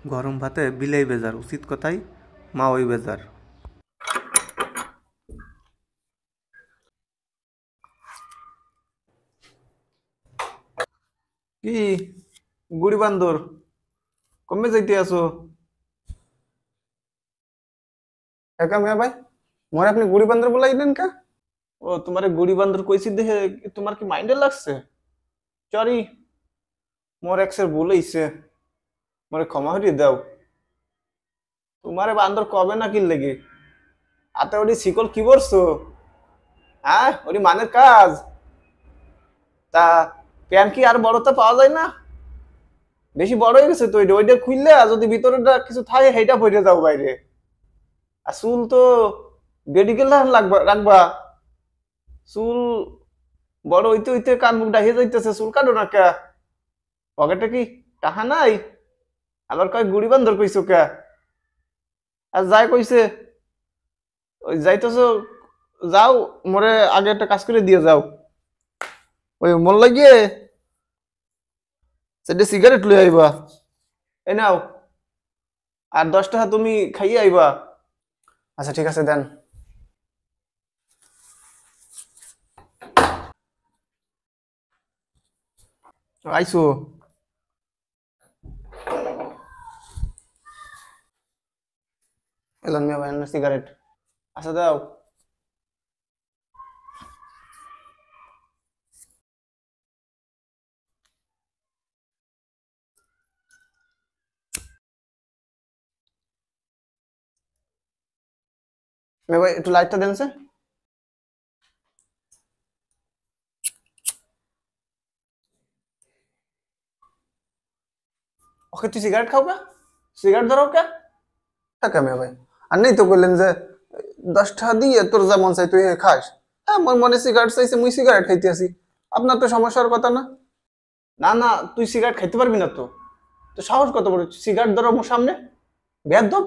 গরম ভাতে বিলেই বেজার, উচিত কথাই মা ওই বেজার। কি গুড়ি বান্দর কমে যাইতে আছো? একা মিয়া ভাই, মোর আপনি গুড়ি বান্দর বলাইলেন কা? ও তোমারে গুড়ি বান্দর কইছি দেখে তোমার কি মাইন্ডে লাগছে? সরি, মোর এক্সের ভুল হইছে, মোরে ক্ষমা করে দাও। তোমারে বান্দর কবে না কি লেগে আতে ওটি শিকল কি করছো? হ্যাঁ, ওটি মানের কাজ। তা প্যান কি আর বড়টা পাওয়া যায় না? বেশি বড় হয়ে গেছে তো, ওইটা খুললে যদি ভিতরে কিছু থাকে সেইটা পড়ে যাও বাইরে। আর চুল তো মেডিকেল লাগবা রাখবা। চুল বড় হইতে হইতে কান মুখ ডাহিয়ে যাইতেছে, চুল কাটো না কে? পকেটে কি টাকা নাই? আবার কয় গুড়ি বান্দর কইছো কে? আর যাই কইছে ওই যাইতেছো, যাও, মোরে আগে একটা কাজ করে দিয়ে যাও। ওই মন লাগিয়ে সেটা সিগারেট লই আইবা। এই নাও, আর 10 টাকা তুমি খাইয়ে আইবা। আচ্ছা ঠিক আছে, দেন। আইসো। এলাম মিয়া ভাই সিগারেট। আচ্ছা দাও। মিয়া ভাই একটু লাইটটা দেন সে। ওকে তুই সিগারেট খাও কা? সিগারেট ধরাও কা? টাকা মিয়া ভাই, আর নেই তো বললেন যে 10 টাকা দিয়ে তোর যা মন চাই তুই খাস। হ্যাঁ, মোর মনে সিগারেট চাইছে, মুই সিগারেট খাইতে আসি। আপনার তো সমস্যার কথা না। না না, তুই সিগারেট খাইতে পারবি না তো। তো সাহস কত বড়, সিগারেট ধরো মোর সামনে? বেয়াদব।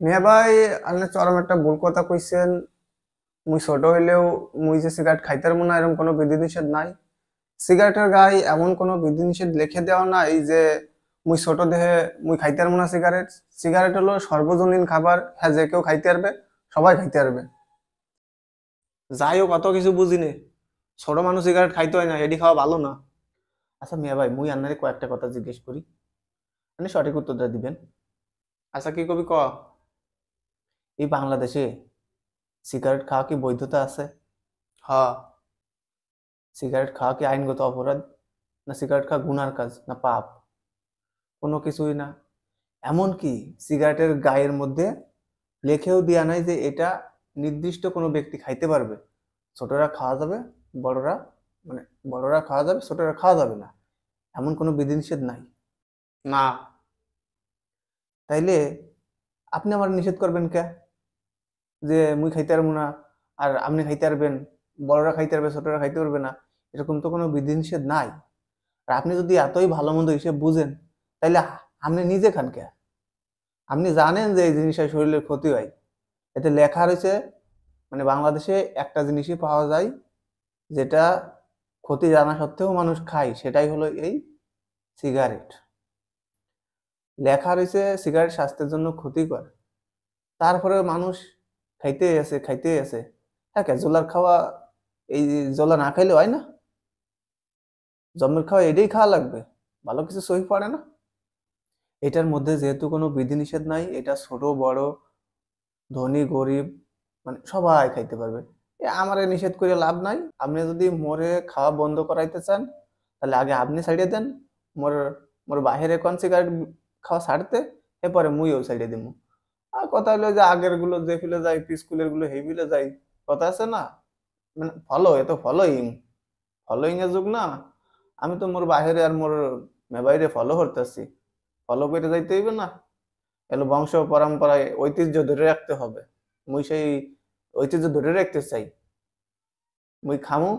মিয়া ভাই, আপনি চরম একটা ভুল কথা কইছেন। মুই ছোট হইলেও মুই যে সিগারেট খাইতে পারবো না এরকম কোনো বিধিনিষেধ নাই। সিগারেটের গায়ে এমন কোনো বিধিনিষেধ লিখে দেওয়া নাই যে মুই ছোট দেহে মুই খাইতে পারবো না সিগারেট। সিগারেট হলো সর্বজনীন খাবার, হ্যাঁ যে কেউ খাইতে পারবে, সবাই খাইতে পারবে। যাই হোক, অত কিছু বুঝি নে। ছোট মানুষ সিগারেট খাইতে হয় না, এডি খাওয়া ভালো না। আচ্ছা মিয়া ভাই, মুই আপনারে কয়েকটা কথা জিজ্ঞেস করি, আপনি সঠিক উত্তরটা দিবেন। আচ্ছা কি কবি ক, এই বাংলাদেশে সিগারেট খাওয়া কি বৈধতা আছে? হ্যাঁ। সিগারেট খাওয়া কি আইনগত অপরাধ, না সিগারেট খাওয়া গুনার কাজ, না পাপ? কোনো কিছুই না। এমনকি সিগারেটের গায়ের মধ্যে লেখেও দেয়া নাই যে এটা নির্দিষ্ট কোনো ব্যক্তি খাইতে পারবে। ছোটরা খাওয়া যাবে, বড়রা মানে বড়রা খাওয়া যাবে, ছোটরা খাওয়া যাবে না, এমন কোনো বিধিনিষেধ নাই। না। তাইলে আপনি আমার নিষেধ করবেন কে যে মুই খাইতে পারবো না আর আপনি খাইতে পারবেন, বড়রা খাইতে পারবে ছোটরা খাইতে পারবে না? এরকম তো কোনো বিধিনিষেধ নাই। আর আপনি যদি এতই ভালো মন্দ হিসেব বুঝেন, তাইলে আপনি নিজে খান কে? আপনি জানেন যে এই জিনিসটা শরীরের ক্ষতি হয়। এতে লেখা রয়েছে, মানে বাংলাদেশে একটা জিনিসই পাওয়া যায় যেটা ক্ষতি জানা সত্ত্বেও মানুষ খায়, সেটাই হলো এই সিগারেট। লেখা রয়েছে সিগারেট স্বাস্থ্যের জন্য ক্ষতিকর, তারপরে মানুষ খাইতেই আছে খাইতেই আছে। হ্যাঁ, জোলার খাওয়া, এই জোলা না খাইলে হয় না? জন্মের খাওয়া এটাই খাওয়া লাগবে, ভালো কিছু সহি পড়ে না। এটার মধ্যে যেহেতু কোনো বিধিনিষেধ নাই, এটা ছোট বড় ধনী গরিব মানে সবাই খাইতে পারবে। আমারে নিষেধ করে লাভ নাই। আপনি যদি মোরে খাওয়া বন্ধ করাইতে চান, তাহলে আগে আপনি ছাড়িয়ে দেন মোর মোর বাহিরে কোন সিগারেট খাওয়া ছাড়তে, এরপরে মুইও ছাড়িয়ে দিব। আর কথা হলো যে আগের গুলো যে ফিলে যাই, স্কুলের গুলো হেই ফিলে যাই, কথা আছে না, মানে ফলো এ তো ফলোইং, ফলোইং এর যুগ না। আমি তো মোর বাহিরে আর মোর মেবাইরে ফলো করতেছি, ফলো করে যাইতে হইবে না। এলো বংশ পরম্পরায় ঐতিহ্য ধরে রাখতে হবে। মুই সেই ঐতিহ্য ধরে রাখতে চাই। মুই খামু,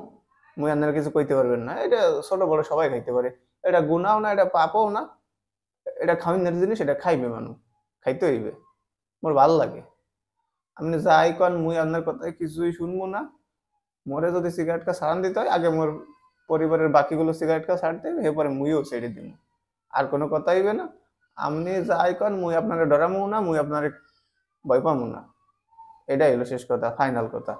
মুই আপনার কিছু কইতে পারবেন না। এটা ছোট বড় সবাই খাইতে পারে, এটা গুনাও না, এটা পাপও না। এটা খাওয়ানোর জিনিস, এটা খাইবে মানুষ, খাইতে হইবে। মোর ভালো লাগে। আপনি যাই কন, মুই আপনার কথায় কিছুই শুনবো না। মোরে যদি সিগারেট কা ছাড়ান দিতে হয়, আগে মোর পরিবারের বাকিগুলো সিগারেট কা ছাড়তে হবে, এরপরে মুইও ছেড়ে দিব। আর কোনো কথা হইবে না। আপনি যাই কন মুই আপনারে ডরামু না, মুই আপনারে ভয় পামু না। এটাই হলো শেষ কথা, ফাইনাল কথা।